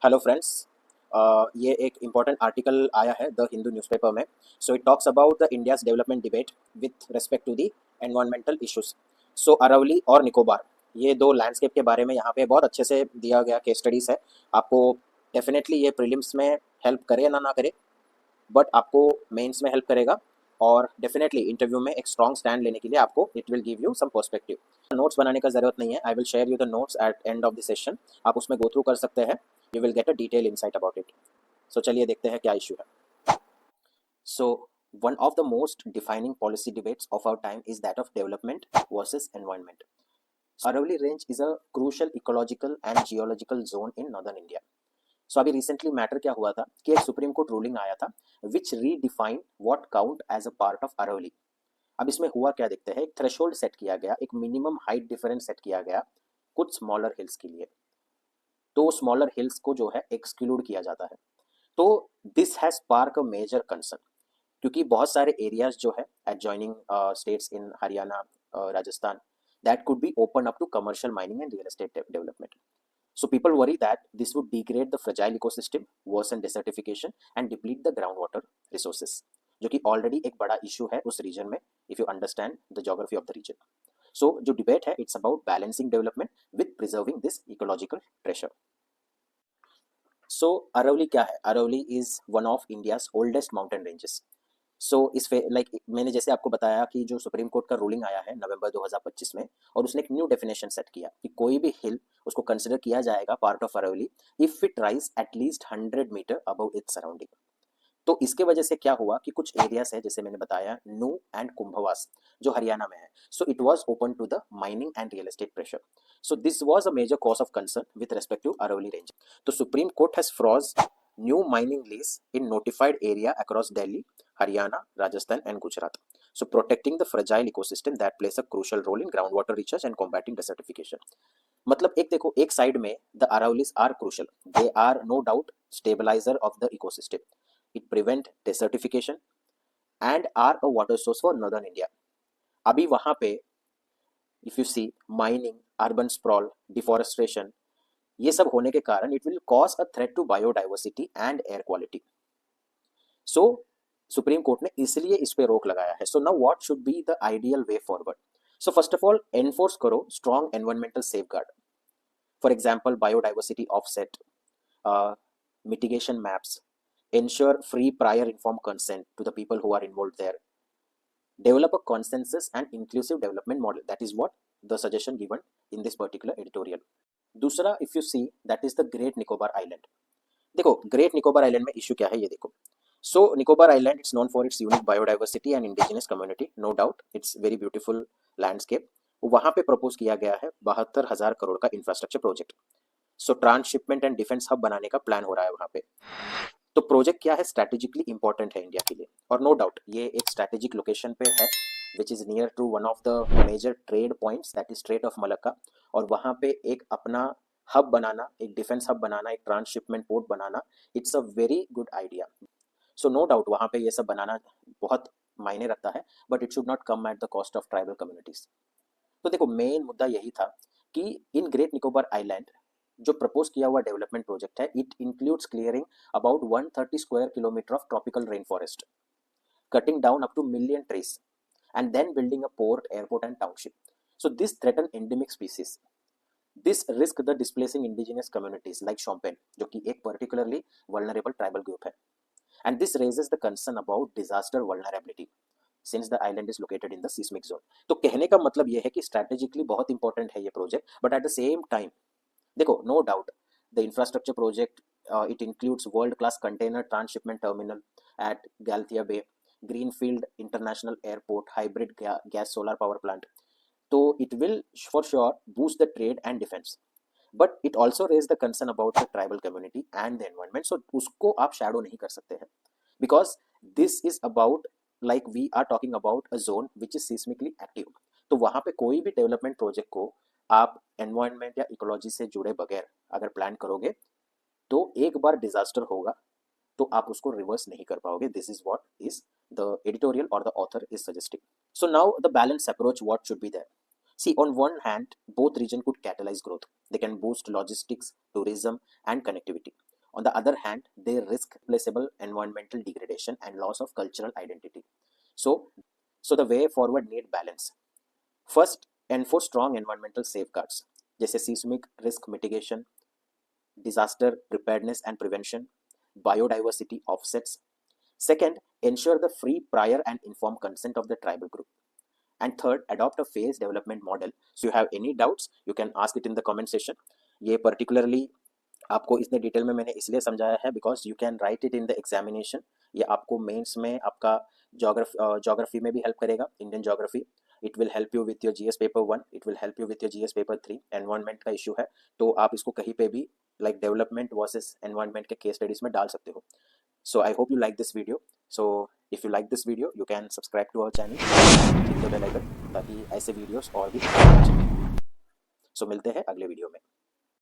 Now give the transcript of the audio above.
Hello friends. ये एक important article आया है द हिंदू न्यूज़पेपर में। So it talks about the India's development debate with respect to the environmental issues. So Aravalli और निकोबार, ये दो लैंडस्केप के बारे में यहाँ पे बहुत अच्छे से दिया गया केस स्टडीज़ है। आपको डेफिनेटली ये प्रीलिम्स में हेल्प करे ना करे, बट आपको मेंस में हेल्प करेगा और डेफिनेटली इंटरव्यू में एक स्ट्रॉन्ग स्टैंड लेने के लिए आपको it will give you some perspective. Notes बनाने का ज़रूरत नहीं है, I will share you the notes at end of the session. आप उसमें गो थ्रू कर सकते हैं, you will get a detail insight about it. So चलिए देखते हैं क्या इशू है। सो one of the most defining policy debates of our time is that of development versus environment. Aravalli Range is a crucial ecological and geological zone in northern India. सो अभी recently matter क्या हुआ था कि एक supreme court ruling आया था which redefine what count as a part of Aravalli. अब इसमें हुआ क्या देखते हैं, एक थ्रेशोल्ड सेट किया गया, एक मिनिमम हाइट डिफरेंस सेट किया गया कुछ स्मॉलर हिल्स के लिए। तो स्मॉलर हिल्स को जो है एक्सक्लूड किया जाता है। तो this has spark a major concern, क्योंकि बहुत सारे एरियाज जो है adjoining states in Haryana, Rajasthan, that could be open up to commercial mining and real estate development. So people worry that this would degrade the fragile ecosystem, worsen desertification and deplete the groundwater resources, जो कि already एक बड़ा issue है उस region में, if you understand the geography of the region. So जो debate है it's about balancing development with preserving this ecological treasure. So Aravalli क्या है? Aravalli is one of India's oldest mountain ranges. So इस लाइक मैंने जैसे आपको बताया कि जो सुप्रीम कोर्ट का रूलिंग आया है नवंबर 2025 में, और उसने एक न्यू डेफिनेशन सेट किया कि कोई भी हिल उसको कंसिडर किया जाएगा part of Aravalli if it rise at least 100 metre above its surrounding. तो इसके वजह से क्या हुआ कि कुछ एरियाज है जैसे मैंने बताया नू एंड कुंभवास जो हरियाणा में है, so it was open to the mining and real estate pressure. So this was a major cause of concern with respect to Aravalli range. तो supreme court has froze new mining lease in notified area across Delhi, Haryana, Rajasthan and Gujarat. So protecting the fragile ecosystem that plays a crucial role in groundwater recharge and combating desertification. मतलब एक देखो, एक side में the Aravallis are crucial, they are no doubt stabiliser of the ecosystem, it prevent desertification and are a water source for northern India. अभी वहां पे if you see mining, urban sprawl, deforestation, ये सब होने के कारण it will cause a threat to biodiversity and air quality. So supreme court ने इसलिए इस पे रोक लगाया है. So now what should be the ideal way forward? So first of all enforce करो strong environmental safeguard. For example biodiversity offset, mitigation maps, ensure free prior informed consent to the people who are involved there, develop a consensus and inclusive development model. That is what the suggestion given in this particular editorial. दूसरा, if you see that is the great Nicobar island. देखो great Nicobar island में issue क्या है ये देखो. So Nicobar island it's known for its unique biodiversity and indigenous community, no doubt it's very beautiful landscape. वहां पे propose किया गया है 72,000 करोड़ का infrastructure project. So transshipment and defence hub बनाने का प्लान हो रहा है वहां पे. तो प्रोजेक्ट क्या है, स्ट्रैटेजिकली इंपॉर्टेंट है इंडिया के लिए, और नो डाउट ये एक स्ट्रैटेजिक लोकेशन पे है which is near to one of the major trade points that is strait of Malacca. और वहां पे एक अपना हब बनाना, एक डिफेंस हब बनाना, एक ट्रांसशिपमेंट पोर्ट बनाना, it's a very good idea. So no doubt वहां पे ये सब बनाना बहुत मायने रखता है, but it should not come at the cost of tribal communities. तो देखो मेन मुद्दा यही था कि इन ग्रेट निकोबार आइलैंड जो प्रपोज किया हुआ डेवलपमेंट प्रोजेक्ट है, it includes clearing about 130 square kilometre of tropical rain forest, cutting down up to million trees, and then building a port, airport, and township. So this threaten endemic species. This risk the displacing indigenous communities like Shompen, जो कि एक particularly vulnerable tribal group है. And this raises the concern about disaster vulnerability since the island is located in the seismic zone. तो कहने का मतलब ये है कि strategically बहुत important है ये project, but at the same time, देखो no doubt the infrastructure project it includes world-class container transshipment terminal at Galthia Bay, Greenfield International Airport, hybrid gas solar power plant. So it will for sure boost the trade and defense. But it also raised the concern about the tribal community and the environment. So उसको आप shadow नहीं कर सकते हैं, because this is about like we are talking about a zone which is seismically active. तो वहाँ पे कोई भी डेवलपमेंट प्रोजेक्ट को आप एनवायरनमेंट या इकोलॉजी से जुड़े बगैर अगर प्लान करोगे तो एक बार डिजास्टर होगा तो आप उसको रिवर्स नहीं कर पाओगे. This is what is the editorial और the author is suggesting. So now the balance approach what should be there. See, on one hand, both region could catalyze growth. They can boost logistics, tourism, and connectivity. On the other hand, they risk irreplaceable environmental degradation and loss of cultural identity. So, so the way forward need balance. First, enforce strong environmental safeguards, जैसे seismic risk mitigation, disaster preparedness and prevention, biodiversity offsets. Second, ensure the free, prior, and informed consent of the tribal group. And third, adopt a phased development model. So you have any doubts, you can ask it in the comment section. ये particularly आपको इतने detail में मैंने इसलिए समझाया है because you can write it in the examination. ये आपको मेंस में आपका जोग्राफी में भी हेल्प करेगा, Indian geography. It will help you with your GS paper 1, it will help you with your GS paper 3. Environment का इशू है तो आप इसको कहीं पे भी लाइक डेवलपमेंट वर्सेस एनवायरनमेंट के केस स्टडीज में डाल सकते हो. So I hope you like this video. So if you like this video you can subscribe to our channel, click the bell icon ताकि ऐसे वीडियोस और भी. सो मिलते हैं अगले वीडियो में.